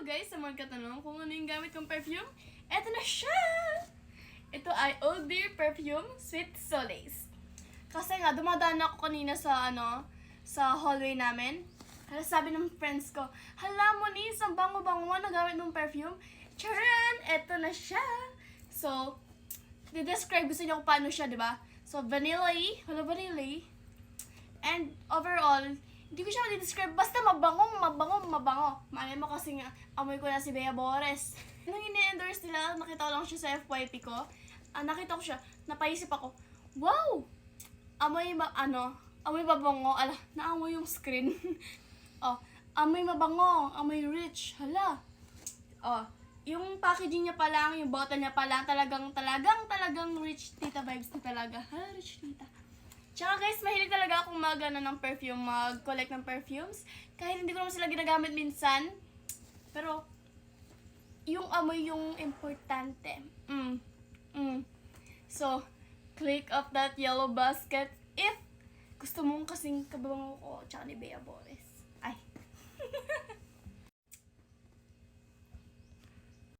guys, sa mga katanong kung ano yung gamit kong perfume, eto na siya! Ito ay Oud Beer Perfume Sweet Solace. Kasi nga, dumadaan ako kanina sa sa hallway namin. Kaya sabi ng friends ko, hala Moniz, ang bango-bango mo na gamit ng perfume. Charan! Eto na siya! So, di-describe gusto niyo kung paano siya, di ba? So, vanilla-y, vanilla-y. And overall, hindi ko siya ma-describe. Basta mabango. Malay mo kasi nga, amoy ko na si Bea Bores. Nung ini-endorse nila, nakita ko lang siya sa FYP ko. Nakita ko siya, napaisip ako, wow! Amoy mabango. Ala, naamoy yung screen. Amoy mabango. Amoy rich. Hala. Yung packaging niya pa lang, yung bottle niya pa lang, talagang rich tita vibes na talaga. Hala, rich tita. Tsaka guys, mahilig talaga akong ng perfume, mag-collect ng perfumes. Kahit hindi ko naman sila ginagamit minsan. Pero, yung amoy yung importante. So, click up that yellow basket if gusto mong kasing kabango ko, tsaka ni Bea Bores.